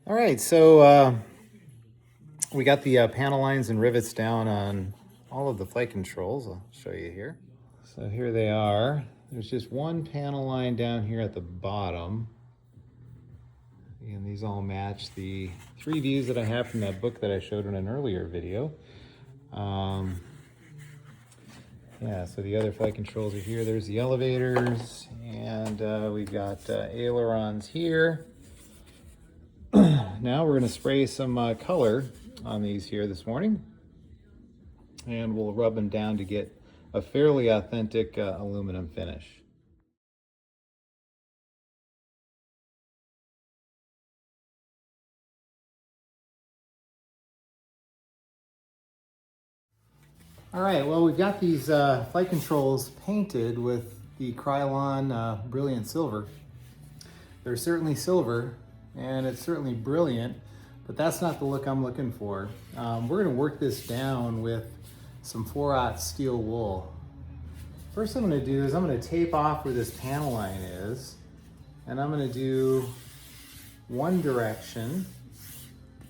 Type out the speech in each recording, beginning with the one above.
All right, so we got the panel lines and rivets down on all of the flight controls. I'll show you here. So here they are. There's just one panel line down here at the bottom. And these all match the 3 views that I have from that book that I showed in an earlier video. Yeah, so the other flight controls are here. There's the elevators, and we've got ailerons here. Now we're going to spray some color on these here this morning, and we'll rub them down to get a fairly authentic aluminum finish. All right, well, we've got these flight controls painted with the Krylon Brilliant Silver. They're certainly silver, and it's certainly brilliant, but that's not the look I'm looking for. We're gonna work this down with some 4/0 steel wool. First thing I'm gonna do is I'm gonna tape off where this panel line is, and I'm gonna do one direction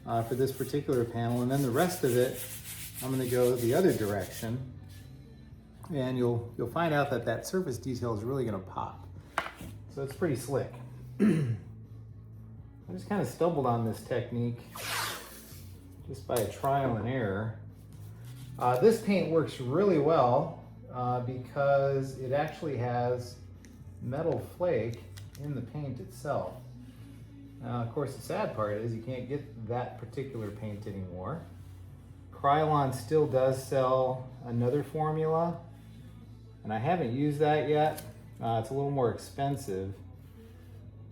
for this particular panel, and then the rest of it, I'm gonna go the other direction, and you'll find out that that surface detail is really gonna pop. So it's pretty slick. I just kind of stumbled on this technique just by a trial and error. This paint works really well because it actually has metal flake in the paint itself. Now, of course, the sad part is you can't get that particular paint anymore. Krylon still does sell another formula, and I haven't used that yet. It's a little more expensive.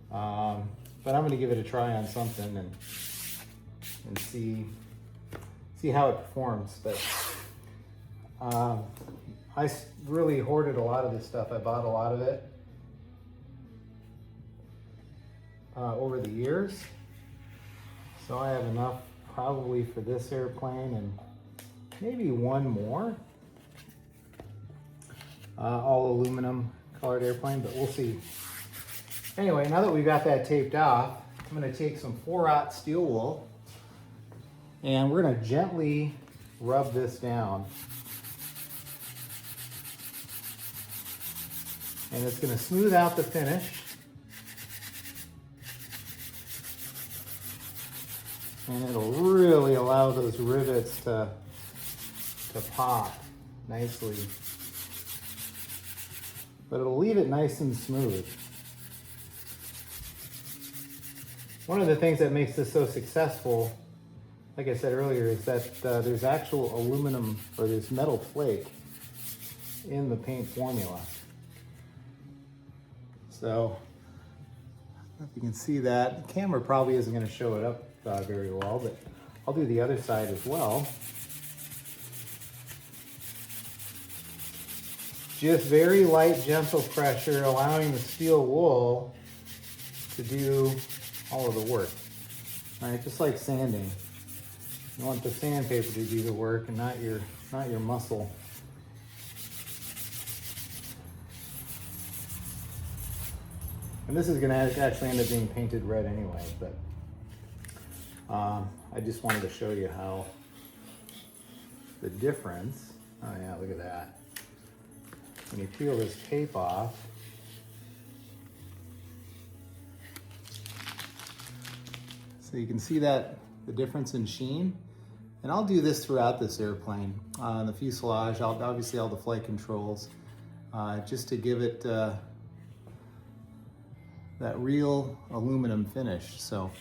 But I'm gonna give it a try on something and see how it performs. But I really hoarded a lot of this stuff. I bought a lot of it over the years. So I have enough probably for this airplane and maybe one more. All aluminum colored airplane, but we'll see. Anyway, now that we've got that taped off, I'm going to take some 4/0 steel wool, and we're going to gently rub this down. And it's going to smooth out the finish. And it'll really allow those rivets to pop nicely. But it'll leave it nice and smooth. One of the things that makes this so successful, like I said earlier, is that there's actual aluminum, or there's metal flake in the paint formula. So, I don't know if you can see that. The camera probably isn't going to show it up very well, but I'll do the other side as well. Just very light, gentle pressure, allowing the steel wool to do all of the work. All right, just like sanding. You want the sandpaper to do the work and not your muscle. And this is going to actually end up being painted red anyway, but I just wanted to show you how the difference. Oh yeah, look at that. When you peel this tape off, so you can see that the difference in sheen. And I'll do this throughout this airplane. The fuselage, obviously all the flight controls, just to give it that real aluminum finish. So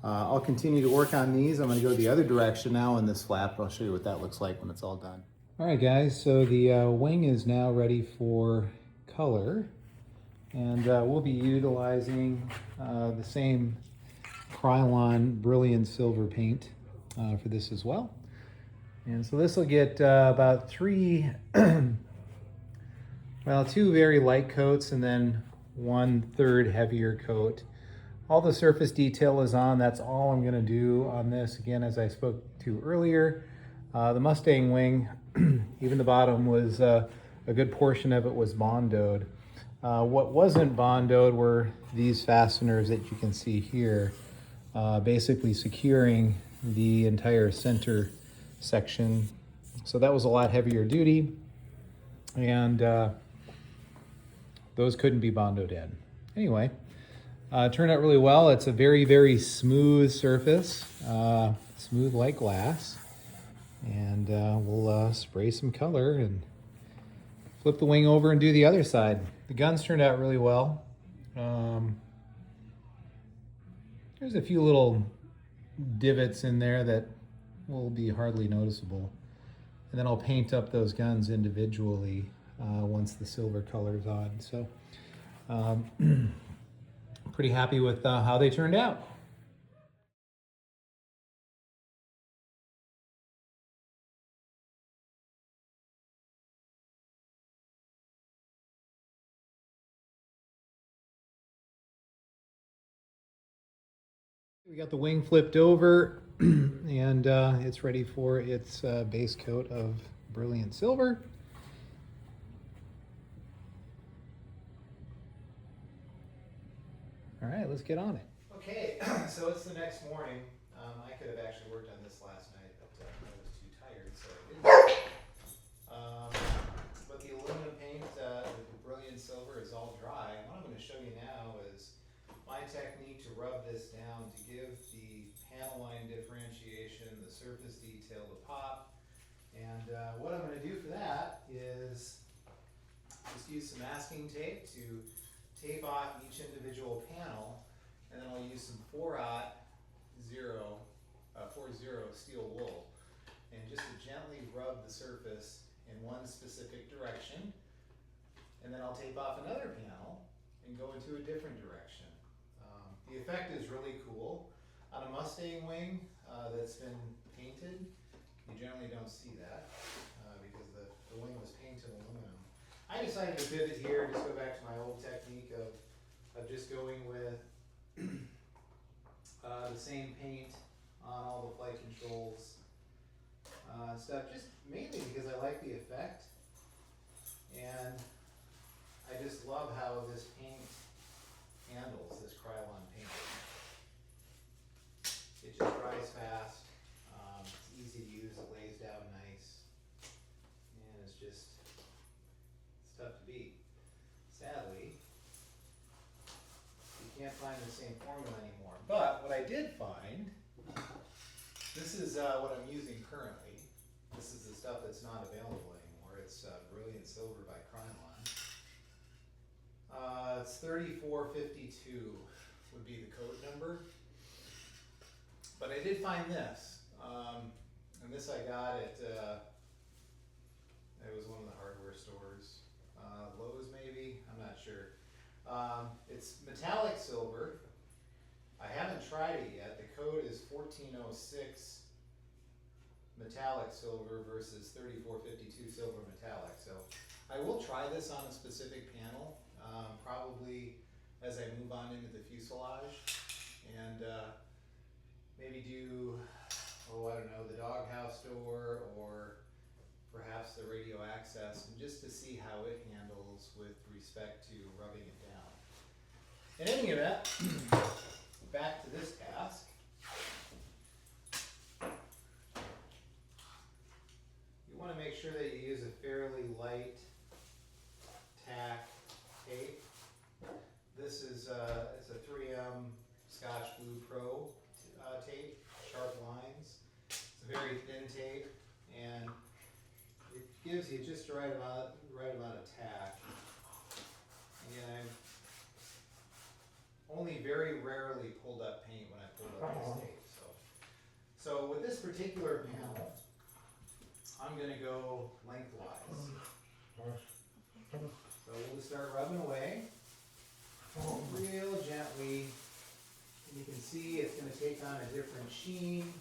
I'll continue to work on these. I'm gonna go the other direction now in this flap. I'll show you what that looks like when it's all done. All right guys, so the wing is now ready for color. And we'll be utilizing the same Krylon Brilliant Silver paint for this as well. And so this will get about 2 very light coats and then 1/3 heavier coat. All the surface detail is on. That's all I'm gonna do on this. Again, as I spoke to earlier, the Mustang wing, even the bottom was, a good portion of it was Bondoed. What wasn't Bondoed were these fasteners that you can see here. basically securing the entire center section. So that was a lot heavier duty, and those couldn't be bondoed in. Anyway, it turned out really well. It's a very, very smooth surface, smooth like glass. And we'll spray some color and flip the wing over and do the other side. The guns turned out really well. There's a few little divots in there that will be hardly noticeable. And then I'll paint up those guns individually once the silver color's on. So pretty happy with how they turned out. We got the wing flipped over and it's ready for its base coat of brilliant silver. All right, let's get on it. Okay, so it's the next morning. I could have actually worked on this last night, but I was too tired, so I didn't. But the aluminum paint with the brilliant silver is all dry. What I'm going to show you now is my technique to rub this down to give the panel line differentiation, the surface detail, the pop. And what I'm going to do for that is just use some masking tape to tape off each individual panel, and then I'll use some 4-0 steel wool, and just to gently rub the surface in one specific direction, and then I'll tape off another panel and go into a different direction. The effect is really cool. On a Mustang wing that's been painted, you generally don't see that because the wing was painted aluminum. I decided to pivot here and just go back to my old technique of just going with the same paint on all the flight controls stuff, just mainly because I like the effect, and I just love how this paint handles, this Krylon paint. It just dries fast, it's easy to use, it lays down nice, and it's just, it's tough to beat. Sadly, you can't find the same formula anymore. But what I did find, this is what I'm using currently. This is the stuff that's not available anymore. It's Brilliant Silver by Krylon. It's 3452 would be the code number. But I did find this, and this I got at, it was one of the hardware stores, Lowe's maybe, I'm not sure. It's metallic silver. I haven't tried it yet. The code is 1406 metallic silver versus 3452 silver metallic. So I will try this on a specific panel, probably as I move on into the fuselage, and maybe do, I don't know, the doghouse door or perhaps the radio access, and just to see how it handles with respect to rubbing it down. In any event, back to this task. You want to make sure that you use a fairly light tack tape. This is it's a 3M Scotch Blue Pro tape, sharp lines. It's a very thin tape, and it gives you just the right amount of tack. And I've only very rarely pulled up paint when I pulled up this tape. So with this particular panel, I'm going to go lengthwise. So we'll just start rubbing away real gently. And you can see it's going to take on a different sheen.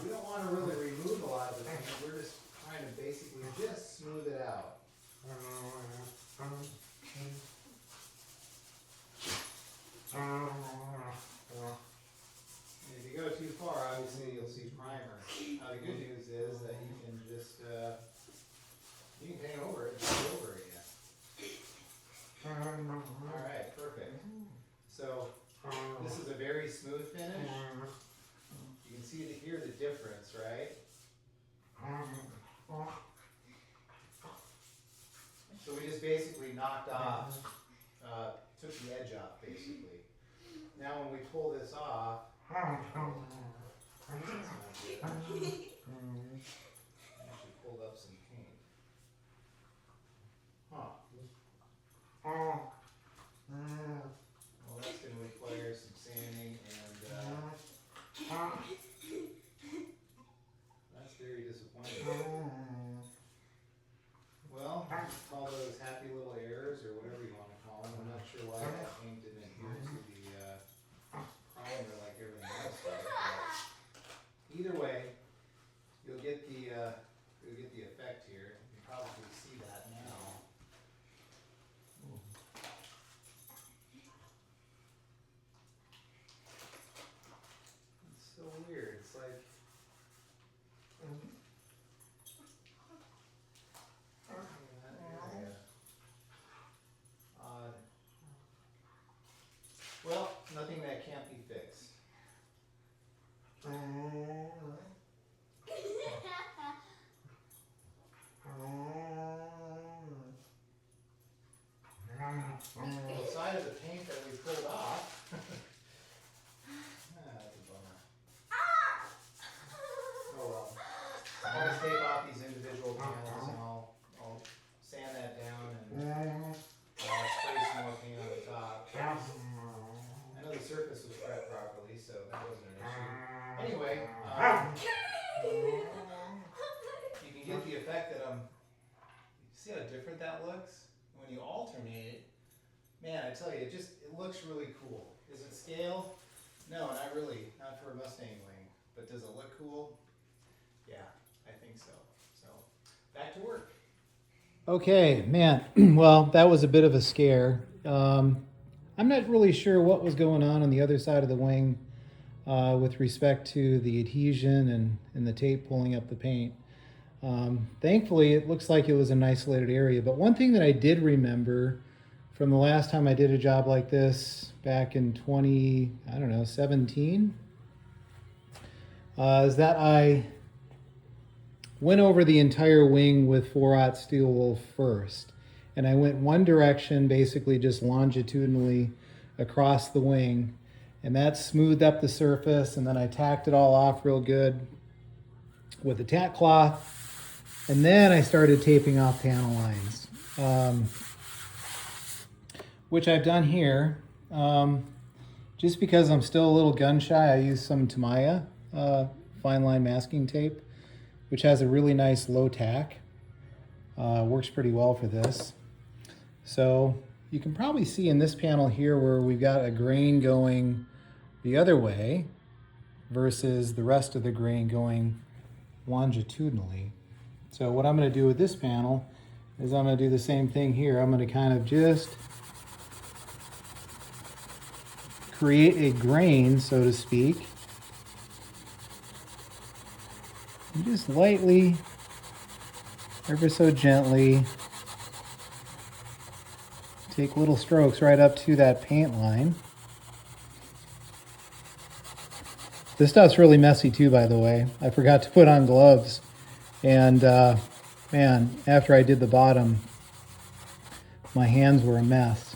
We don't want to really remove a lot of the paint. We're just trying to basically just smooth it out. If you go too far, obviously you'll see primer. The good news is that you can just you can paint over it and paint over it again. All right, perfect. So knocked off, took the edge off basically. Now when we pull this off, actually pulled up some paint. Huh. Well, that's going to require some sanding, and that's very disappointing. Well, call those happy little errors or whatever you want to call them. I'm not sure why that paint didn't adhere to the primer like everything else does. But either way, you'll get the effect here. You can probably see that now. It's so weird. It's like that area. Odd. Well, nothing that can't be fixed. The side of the paint that we pulled off. That's a bummer. Oh well. I'll just tape off these individual panels and I'll sand that down and spray some more paint on the top. I know the surface was prepped properly, so that wasn't an issue. Anyway, you can get the effect that see how different that looks? When you alternate it, man, I tell you, it looks really cool. Is it scale? No, not really, not for a Mustang wing. But does it look cool? Yeah, I think so. So, back to work. Okay, man, well, that was a bit of a scare. I'm not really sure what was going on the other side of the wing with respect to the adhesion and the tape pulling up the paint. Thankfully, it looks like it was an isolated area. But one thing that I did remember from the last time I did a job like this back in 2017, is that I went over the entire wing with 4/0 steel wool first. And I went one direction, basically just longitudinally across the wing. And that smoothed up the surface, and then I tacked it all off real good with a tack cloth. And then I started taping off panel lines, which I've done here. Just because I'm still a little gun shy, I use some Tamiya fine line masking tape, which has a really nice low tack. Works pretty well for this. So you can probably see in this panel here where we've got a grain going the other way versus the rest of the grain going longitudinally. So what I'm going to do with this panel is I'm going to do the same thing here. I'm going to kind of just create a grain, so to speak, and just lightly, ever so gently, take little strokes right up to that paint line. This stuff's really messy too, by the way. I forgot to put on gloves. And man, after I did the bottom, my hands were a mess.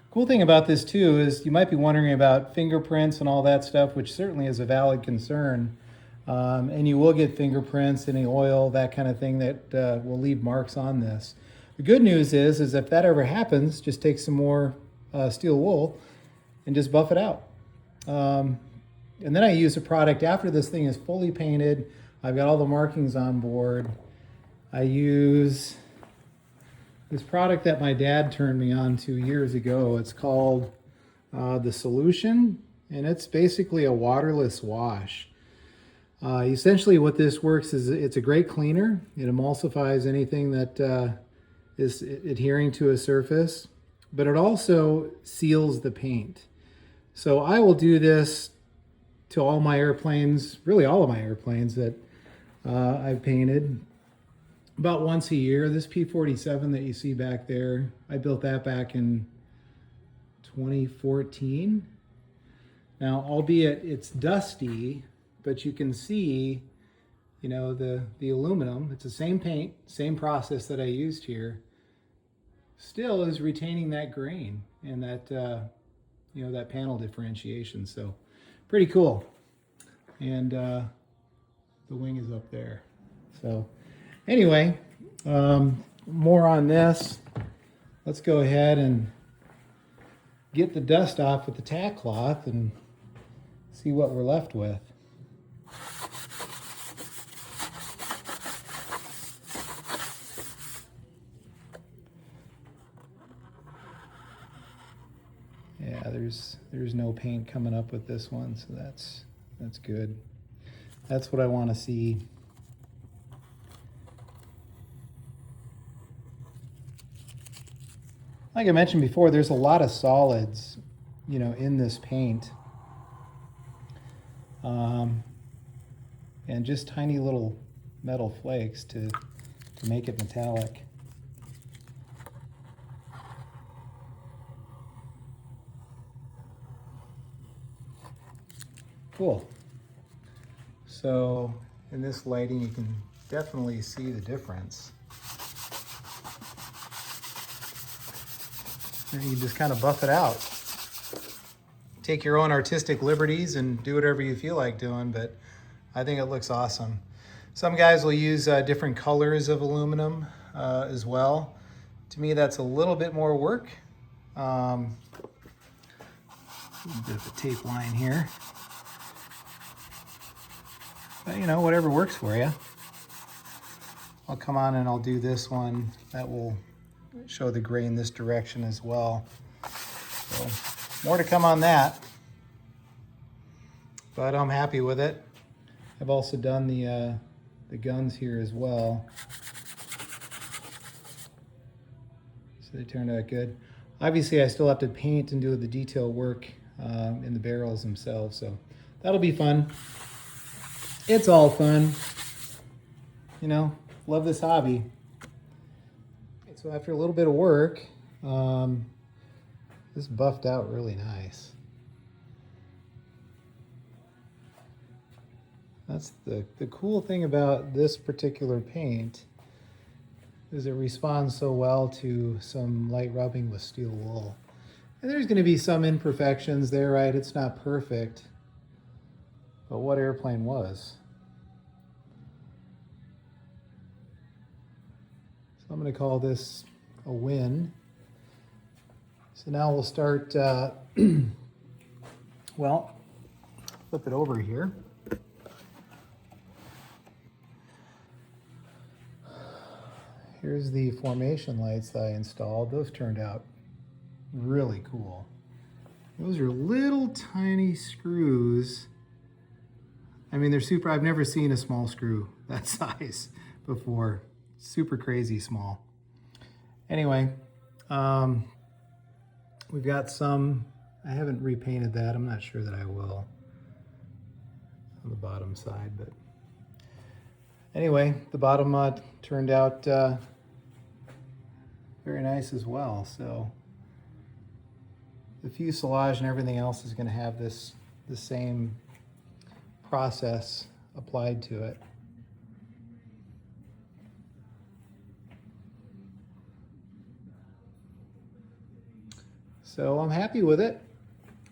Cool thing about this too is you might be wondering about fingerprints and all that stuff, which certainly is a valid concern. And you will get fingerprints, any oil, that kind of thing that will leave marks on this. The good news is if that ever happens, just take some more steel wool and just buff it out. And then I use a product after this thing is fully painted. I've got all the markings on board. I use this product that my dad turned me on to years ago. It's called The Solution, and it's basically a waterless wash. Essentially what this works is it's a great cleaner. It emulsifies anything that is adhering to a surface, but it also seals the paint. So I will do this to all my airplanes, really all of my airplanes that I've painted about once a year. This P-47 that you see back there, I built that back in 2014. Now, albeit it's dusty, but you can see, you know, the aluminum. It's the same paint, same process that I used here. still is retaining that grain and that, you know, that panel differentiation. So pretty cool. And the wing is up there. So anyway, more on this. Let's go ahead and get the dust off with the tack cloth and see what we're left with. Yeah, there's no paint coming up with this one, so that's good. That's what I want to see. Like I mentioned before, there's a lot of solids, you know, in this paint. And just tiny little metal flakes to make it metallic. Cool. So in this lighting, you can definitely see the difference. And you can just kind of buff it out. Take your own artistic liberties and do whatever you feel like doing, but I think it looks awesome. Some guys will use different colors of aluminum as well. To me, that's a little bit more work. A bit of a tape line here. But you know, whatever works for you. I'll come on and I'll do this one. That will show the grain this direction as well. So more to come on that. But I'm happy with it. I've also done the guns here as well. So they turned out good. Obviously I still have to paint and do the detail work in the barrels themselves, so that'll be fun. It's all fun. You know, love this hobby. So after a little bit of work, this buffed out really nice. That's the cool thing about this particular paint is it responds so well to some light rubbing with steel wool. And there's going to be some imperfections there, right? It's not perfect. But what airplane was? So I'm going to call this a win. So now we'll start, well, flip it over here. Here's the formation lights that I installed. Those turned out really cool. Those are little tiny screws. I mean, they're super, I've never seen a small screw that size before. Super crazy small. Anyway, we've got some, I haven't repainted that. I'm not sure that I will on the bottom side, but anyway, the bottom turned out very nice as well. So the fuselage and everything else is going to have the same process applied to it. So I'm happy with it.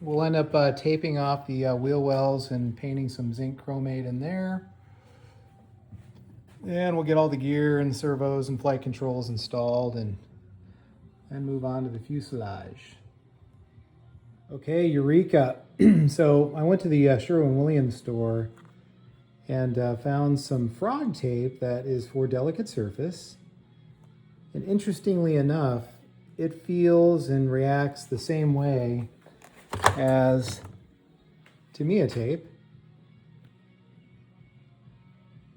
We'll end up taping off the wheel wells and painting some zinc chromate in there. And we'll get all the gear and servos and flight controls installed and move on to the fuselage. Okay, Eureka. So I went to the Sherwin-Williams store and found some frog tape that is for delicate surface. And interestingly enough, it feels and reacts the same way as Tamiya tape.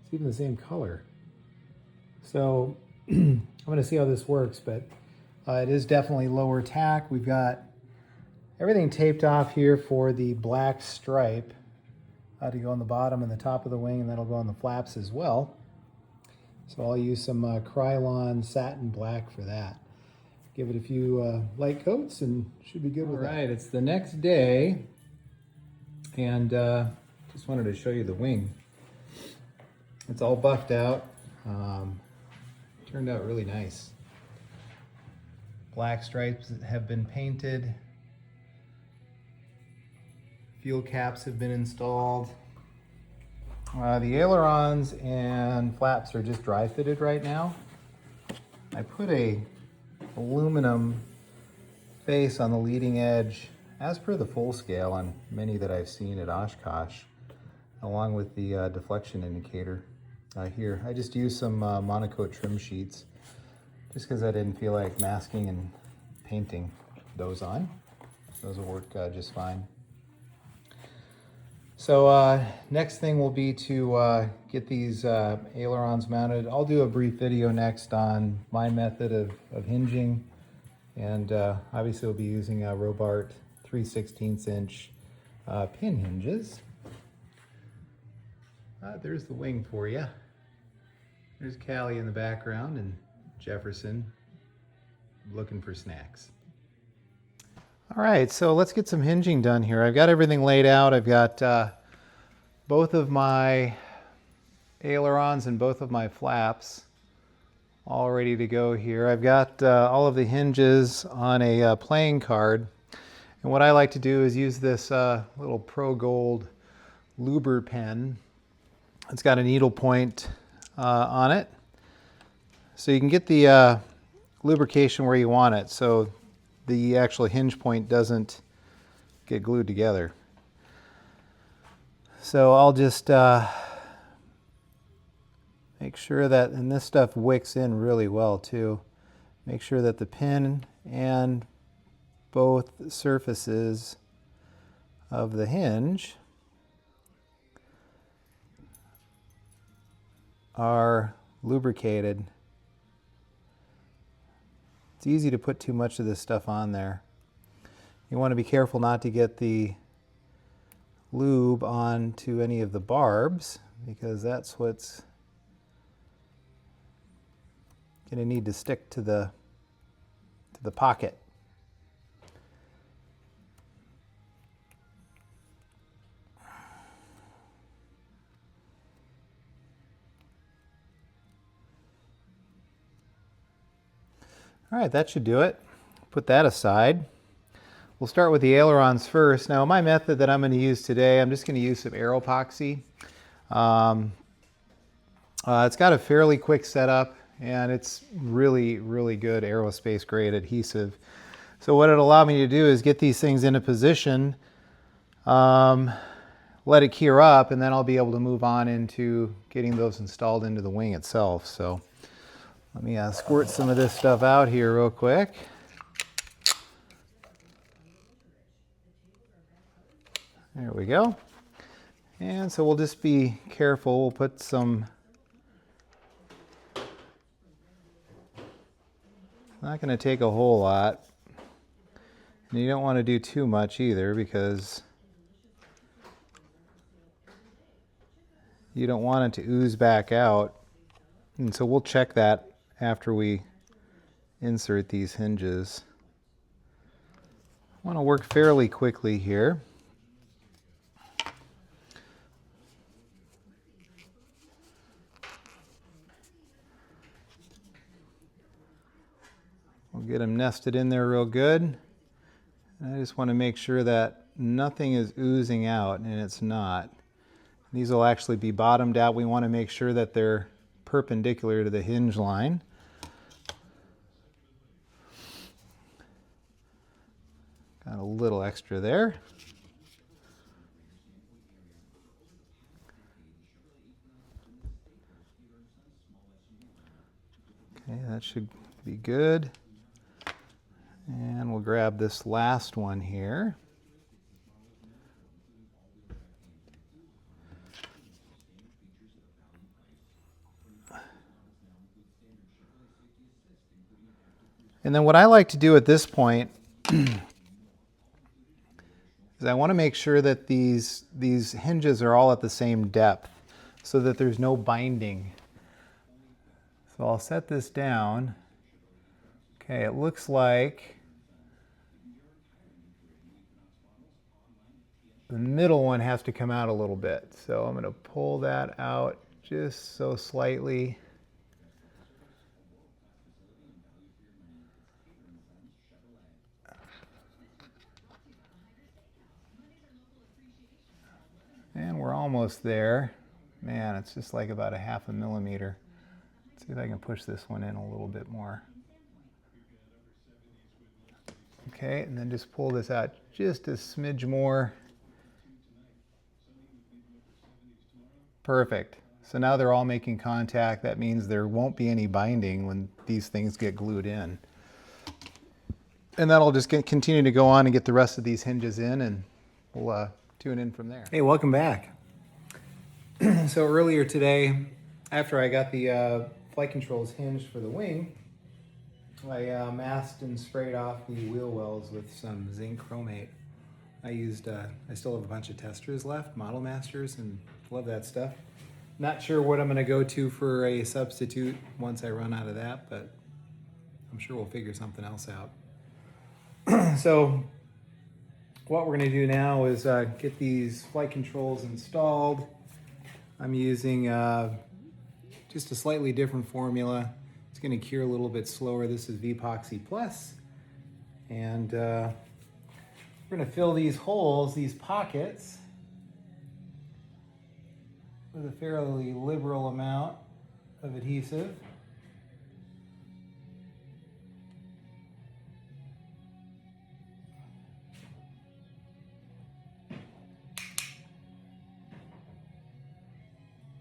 It's even the same color. So I'm going to see how this works, but it is definitely lower tack. We've got everything taped off here for the black stripe to go on the bottom and the top of the wing, and that'll go on the flaps as well. So I'll use some Krylon satin black for that. Give it a few light coats and should be good with that. All right, it's the next day, and just wanted to show you the wing. It's all buffed out. Turned out really nice. Black stripes have been painted. Fuel caps have been installed. The ailerons and flaps are just dry fitted right now. I put a aluminum face on the leading edge as per the full scale on many that I've seen at Oshkosh, along with the deflection indicator here. I just used some monocoat trim sheets just because I didn't feel like masking and painting those on. Those will work just fine. So next thing will be to get these ailerons mounted. I'll do a brief video next on my method of hinging, and obviously we'll be using Warbirds 3/16 inch pin hinges. There's the wing for you. There's Callie in the background and Jefferson looking for snacks. All right, so let's get some hinging done here. I've got everything laid out. I've got both of my ailerons and both of my flaps all ready to go here. I've got all of the hinges on a playing card. And what I like to do is use this little Pro Gold luber pen. It's got a needle point on it. So you can get the lubrication where you want it, so the actual hinge point doesn't get glued together. So I'll just make sure that, and this stuff wicks in really well too, make sure that the pin and both surfaces of the hinge are lubricated. It's easy to put too much of this stuff on there. You want to be careful not to get the lube onto any of the barbs, because that's what's going to need to stick to the pocket. All right, that should do it. Put that aside. We'll start with the ailerons first. Now, my method that I'm going to use today, I'm just going to use some air epoxy. It's got a fairly quick setup, and it's really, really good aerospace grade adhesive. So what it'll allow me to do is get these things into position, let it cure up, and then I'll be able to move on into getting those installed into the wing itself. So let me squirt some of this stuff out here real quick. There we go. And so we'll just be careful. We'll put some, not going to take a whole lot. And you don't want to do too much either, because you don't want it to ooze back out. And so we'll check that after we insert these hinges. I want to work fairly quickly here. We'll get them nested in there real good. And I just want to make sure that nothing is oozing out, and it's not. These will actually be bottomed out. We want to make sure that they're perpendicular to the hinge line. Got a little extra there. Okay, that should be good. And we'll grab this last one here. And then what I like to do at this point is I want to make sure that these hinges are all at the same depth so that there's no binding. So I'll set this down. Okay, it looks like the middle one has to come out a little bit. So I'm going to pull that out just so slightly. almost there. Man, it's just like about a 1/2 millimeter. Let's see if I can push this one in a little bit more. Okay, and then just pull this out just a smidge more. Perfect. So now they're all making contact. That means there won't be any binding when these things get glued in. And that'll just continue to go on and get the rest of these hinges in, and we'll tune in from there. Hey, welcome back. So earlier today, after I got the flight controls hinged for the wing, I masked and sprayed off the wheel wells with some zinc chromate. I still have a bunch of testers left, Model Masters, and love that stuff. Not sure what I'm going to go to for a substitute once I run out of that, but I'm sure we'll figure something else out. So what we're going to do now is get these flight controls installed. I'm using just a slightly different formula. It's going to cure a little bit slower. This is Vpoxy Plus. And we're going to fill these holes, these pockets, with a fairly liberal amount of adhesive.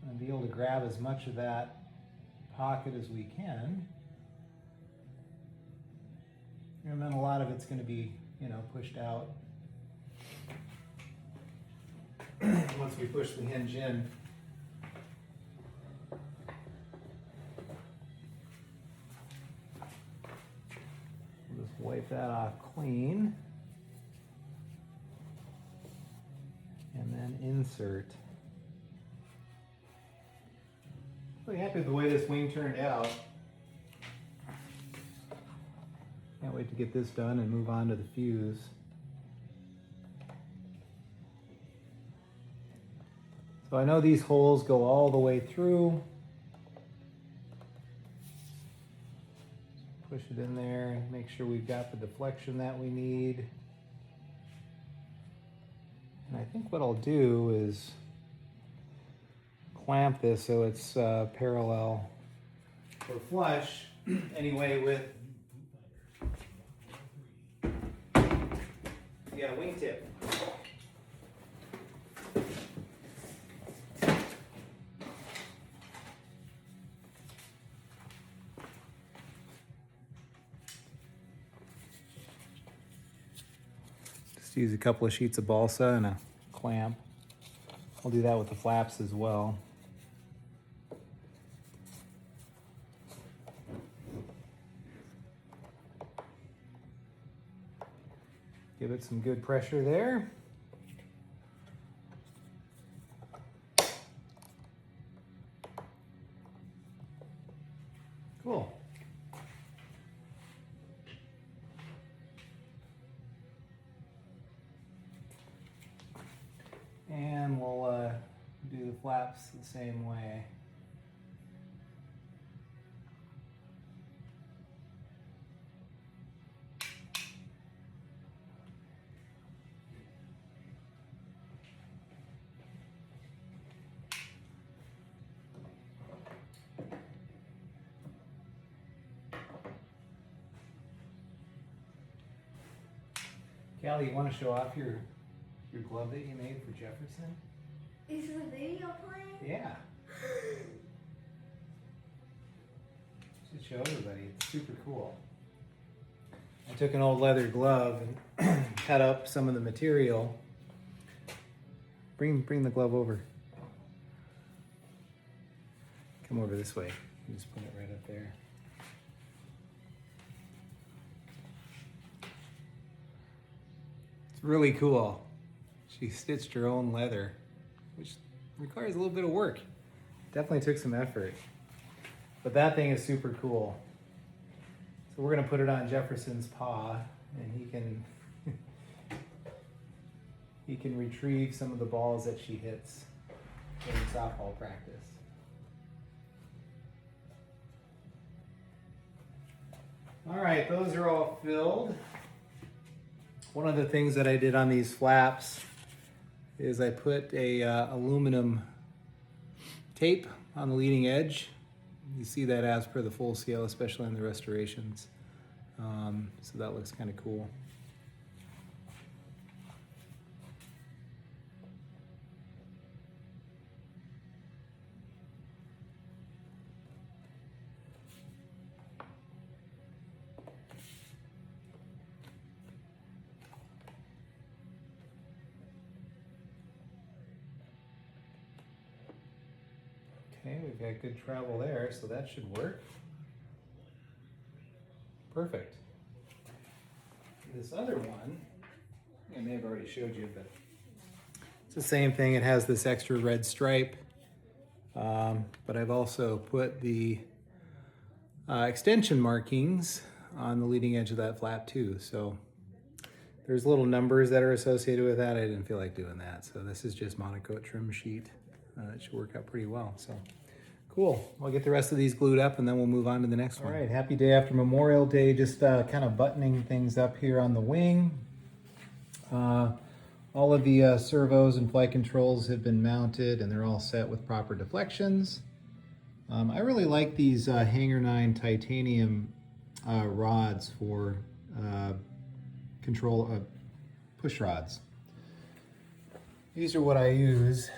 And be able to grab as much of that pocket as we can. And then a lot of it's going to be, pushed out once we push the hinge in. We'll just wipe that off clean. And then insert. Really happy with the way this wing turned out. Can't wait to get this done and move on to the fuse. So I know these holes go all the way through. Push it in there and make sure we've got the deflection that we need. And I think what I'll do is clamp this so it's parallel or flush anyway with the wingtip. Just use a couple of sheets of balsa and a clamp. I'll do that with the flaps as well. Give it some good pressure there. Cool. And we'll do the flaps the same way. Callie, you want to show off your glove that you made for Jefferson? Is the video playing? Yeah. Should show everybody. It's super cool. I took an old leather glove and cut up some of the material. Bring the glove over. Come over this way. Just put it right up there. Really cool. She stitched her own leather, which requires a little bit of work. Definitely took some effort. But that thing is super cool. So we're gonna put it on Jefferson's paw, and he can retrieve some of the balls that she hits in softball practice. All right, those are all filled. One of the things that I did on these flaps, is I put a aluminum tape on the leading edge. You see that as per the full scale, especially in the restorations. So that looks kind of cool. Okay, we've got good travel there, so that should work. Perfect. This other one, I may have already showed you, but it's the same thing. It has this extra red stripe, but I've also put the extension markings on the leading edge of that flap too. So there's little numbers that are associated with that. I didn't feel like doing that. So this is just monocoat trim sheet. It should work out pretty well. So cool. I'll get the rest of these glued up and then we'll move on to the next one. All right, happy day after Memorial Day. Just kind of buttoning things up here on the wing. All of the servos and flight controls have been mounted and they're all set with proper deflections. I really like these Hanger 9 titanium rods for push rods. These are what I use,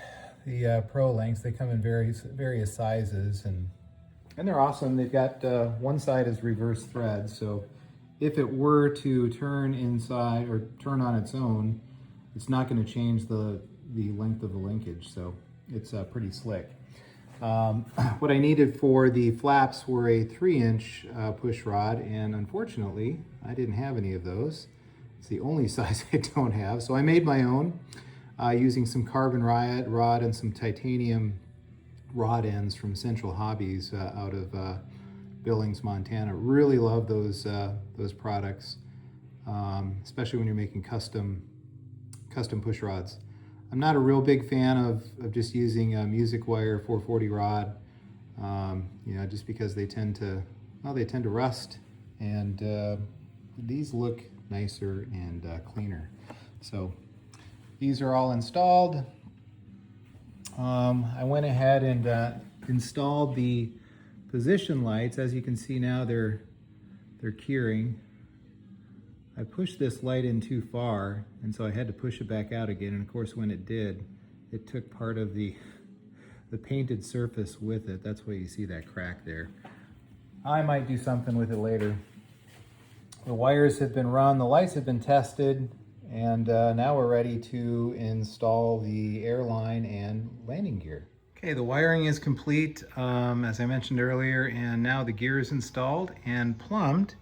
the Pro lengths. They come in various sizes and they're awesome. They've got one side is reverse thread, so if it were to turn inside or turn on its own, it's not going to change the length of the linkage, so it's pretty slick. What I needed for the flaps were a 3-inch push rod, and unfortunately I didn't have any of those. It's the only size I don't have, so I made my own using some carbon rod and some titanium rod ends from Central Hobbies out of Billings, Montana. Really love those products, especially when you're making custom push rods. I'm not a real big fan of just using a music wire 440 rod, just because they tend to rust, and these look nicer and cleaner. So these are all installed. I went ahead and installed the position lights. As you can see now, they're curing. I pushed this light in too far, and so I had to push it back out again, and of course when it did, it took part of the painted surface with it. That's why you see that crack there. I might do something with it later. The wires have been run, the lights have been tested, and now we're ready to install the airline and landing gear. Okay, the wiring is complete, as I mentioned earlier, and now the gear is installed and plumbed.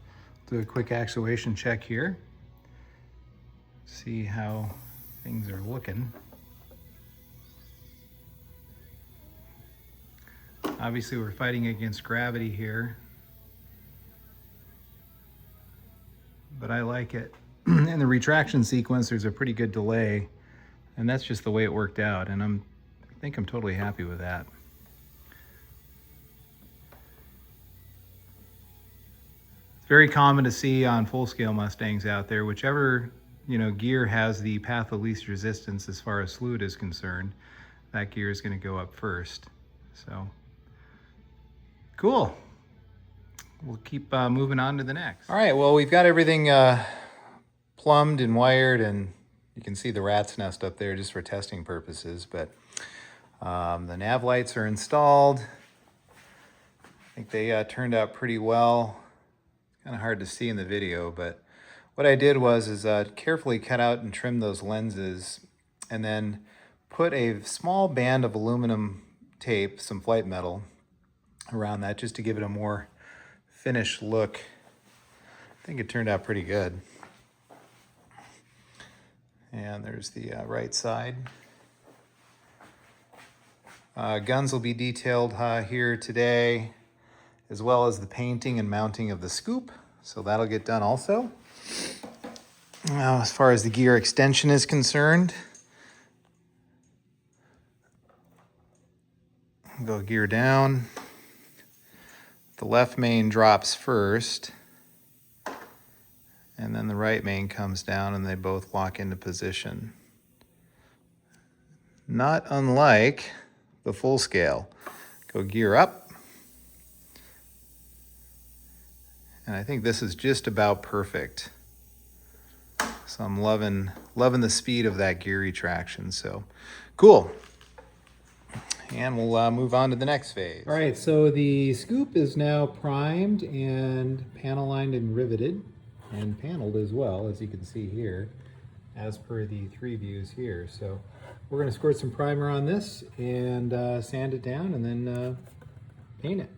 Do a quick actuation check here. See how things are looking. Obviously we're fighting against gravity here, but I like it. In the retraction sequence, there's a pretty good delay, and that's just the way it worked out, and I think I'm totally happy with that. It's very common to see on full-scale Mustangs out there, whichever gear has the path of least resistance as far as fluid is concerned, that gear is going to go up first. So cool. We'll keep moving on to the next. All right, well, we've got everything plumbed and wired, and you can see the rat's nest up there just for testing purposes, but the nav lights are installed. I think they turned out pretty well. Kind of hard to see in the video, but what I did was carefully cut out and trim those lenses, and then put a small band of aluminum tape, some flight metal, around that just to give it a more finished look. I think it turned out pretty good. And there's the right side. Guns will be detailed here today, as well as the painting and mounting of the scoop. So that'll get done also. Now, as far as the gear extension is concerned, go gear down. The left main drops first, and then the right main comes down, and they both lock into position. not unlike the full scale. Go gear up. And I think this is just about perfect. So I'm loving the speed of that gear retraction. So cool. And we'll move on to the next phase. All right, so the scoop is now primed and panel lined and riveted and paneled as well, as you can see here, as per the 3 views here. So we're going to squirt some primer on this and sand it down and then paint it.